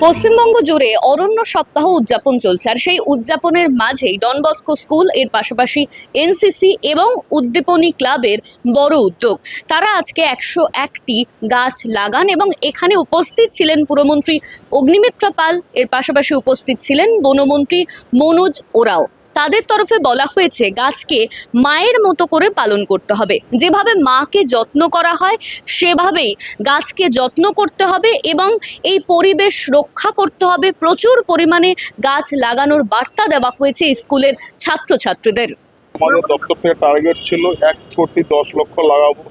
পশ্চিমবঙ্গ জুড়ে অরণ্য সপ্তাহ উদযাপন চলছে, আর সেই উদযাপনের মাঝেই ডন বস্কো স্কুল, এর পাশাপাশি এনসিসি এবং উদ্দীপনী ক্লাবের বড় উদ্যোগ। তারা আজকে 101টি গাছ লাগান এবং এখানে উপস্থিত ছিলেন পুরমন্ত্রী অগ্নিমিত্রা পাল, এর পাশাপাশি উপস্থিত ছিলেন বনমন্ত্রী মনোজ ওরাও। তাদের তরফে বলা হয়েছে গাছকে মায়ের মতো করে পালন করতে হবে, যেভাবে মাকে যত্ন করা হয় সেভাবেই গাছকে যত্ন করতে হবে এবং এই পরিবেশ রক্ষা করতে হবে। প্রচুর পরিমাণে গাছ লাগানোর বার্তা দেওয়া হয়েছে স্কুলের ছাত্রছাত্রীদের। আমাদের দপ্তর থেকে টার্গেট ছিল 1,10,00,000 লাগাবো।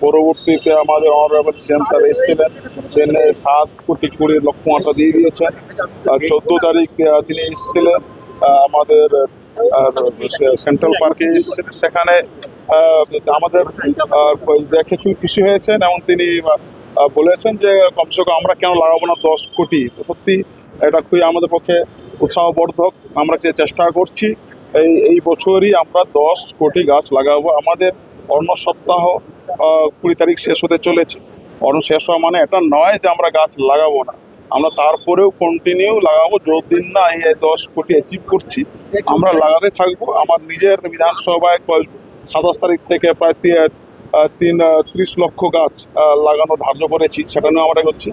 পরবর্তীতে আমাদের অনারেবল সিএম স্যার এসেছিলেন, তিনি 7,20,00,000 টাকা দিয়ে দিয়েছেন। 14 তারিখ তিনি এসেছিলেন আমাদের সেন্ট্রাল পার্কে, সেখানে আমাদের দেখে খুব খুশি হয়েছেন এবং তিনি বলেছেন যে কমসে কম আমরা কেন লাগাবো না 10 কোটি। তো সত্যি এটা খুবই আমাদের পক্ষে উৎসাহবর্ধক। আমরা যে চেষ্টা করছি এই বছরই আমরা 10 কোটি গাছ লাগাবো। আমাদের অরণ্য সপ্তাহ 20 তারিখ শেষ হতে চলেছে। অরণ্য শেষ হওয়া মানে এটা নয় যে আমরা গাছ লাগাবো না, আমরা তারপরেও কন্টিনিউ লাগাবো। যতদিন না এই 10 কোটি অ্যাচিভ করছি আমরা লাগাতে থাকবো। আমার নিজের বিধানসভায় 27 তারিখ থেকে প্রায় 30 লক্ষ গাছ লাগানো ধার্য করেছি, সেটা নিয়ে আমরা করছি।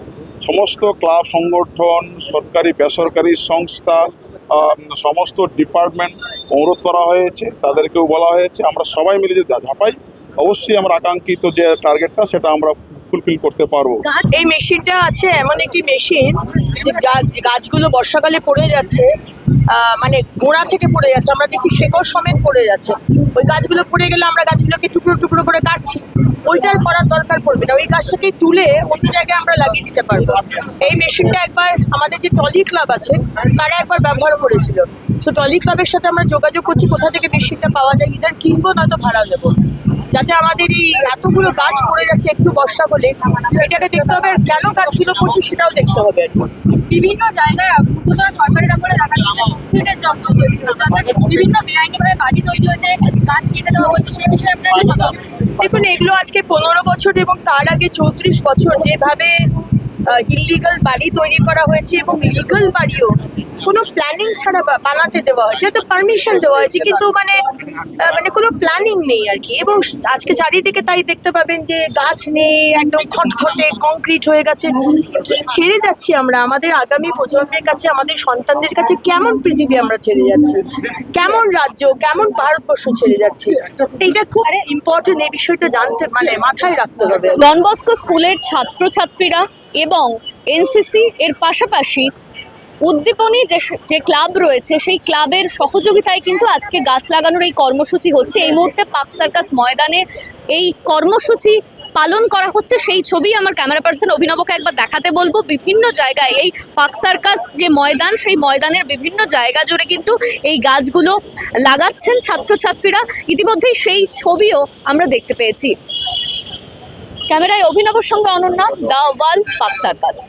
সমস্ত ক্লাব সংগঠন, সরকারি বেসরকারি সংস্থা, সমস্ত ডিপার্টমেন্ট অনুরোধ করা হয়েছে, তাদেরকেও বলা হয়েছে আমরা সবাই মিলে যদি ঝাঁপাই অবশ্যই আমরা আকাঙ্ক্ষিত যে টার্গেটটা সেটা আমরা ফুলফিল করতে পারবো। এই মেশিনটা আছে এমন একটি মেশিন যে গাছগুলো বর্ষাকালে পড়ে যাচ্ছে, মানে গোড়া থেকে পড়ে যাচ্ছে, আমরা দেখছি শেকড় সমেত পড়ে যাচ্ছে। ওই গাছগুলো পড়ে গেলে আমরা গাছগুলোকে টুকরো টুকরো করে কাটছি, ওইটার করার দরকার পড়বে না। ওই গাছটাকে তুলে অন্য জায়গায় আমরা লাগিয়ে দিতে পারবো। এই মেশিনটা একবার আমাদের যে টলি ক্লাব আছে তারা একবার ব্যবহার করেছিল। সো টলি ক্লাবের সাথে আমরা যোগাযোগ করছি কোথা থেকে মেশিনটা পাওয়া যায়, ইদার কিনবো নয়তো ভাড়া দেবো, যাতে আমাদের এই এতগুলো গাছ পড়ে যাচ্ছে একটু বর্ষা হলে এটাকে দেখতে হবে, আর কেন গাছগুলো পড়ছে সেটাও দেখতে হবে। বিভিন্ন জায়গায় পূর্বতন সরকারের আমলে দেখা যাচ্ছে কংক্রিটের জব্দ তৈরি হয়েছে, অর্থাৎ বিভিন্ন বেআইনিভাবে বাড়ি তৈরি হয়েছে, গাছ কেটে দেওয়া হয়েছে, সেই বিষয়ে আপনার কি মতামত? দেখুন, এগুলো আজকে 15 বছর এবং তার আগে 34 বছর যেভাবে ইলিগাল বাড়ি তৈরি করা হয়েছে এবং লিগাল বাড়িও কোনো প্ল্যানিং ছাড়া বানাতে দেওয়া হয়েছে, তো পারমিশন দেওয়া হয়েছে, কিন্তু মানে কোনো প্ল্যানিং নেই আর কি। এবং আজকে চারিদিকে তাই দেখতে পাবেন যে গাছ নেই, একদম খটখটে কংক্রিট হয়ে গেছে। কি ছেড়ে যাচ্ছি আমরা আমাদের আগামী প্রজন্মের কাছে, আমাদের সন্তানদের কাছে? কেমন পৃথিবী আমরা ছেড়ে যাচ্ছি, কেমন রাজ্য, কেমন ভারতবর্ষ ছেড়ে যাচ্ছি? এইটা খুব ইম্পর্টেন্ট, এই বিষয়টা জানতে মাথায় রাখতে হবে। ডন বস্কো স্কুলের ছাত্রছাত্রীরা এবং এনসিসি এর পাশাপাশি উদ্দীপনী যে ক্লাব রয়েছে সেই ক্লাবের সহযোগিতায় কিন্তু আজকে গাছ লাগানোর এই কর্মসূচি হচ্ছে। এই মুহূর্তে পার্ক সার্কাস ময়দানে এই কর্মসূচি পালন করা হচ্ছে, সেই ছবি আমার ক্যামেরা পার্সন অভিনবকে একবার দেখাতে বলবো। বিভিন্ন জায়গায় এই পার্ক সার্কাস যে ময়দান, সেই ময়দানের বিভিন্ন জায়গা জুড়ে কিন্তু এই গাছগুলো লাগাচ্ছেন ছাত্রছাত্রীরা। ইতিমধ্যেই সেই ছবিও আমরা দেখতে পেয়েছি। ক্যামেরায় অভিনবর সঙ্গে Ananya, the wall, park circus.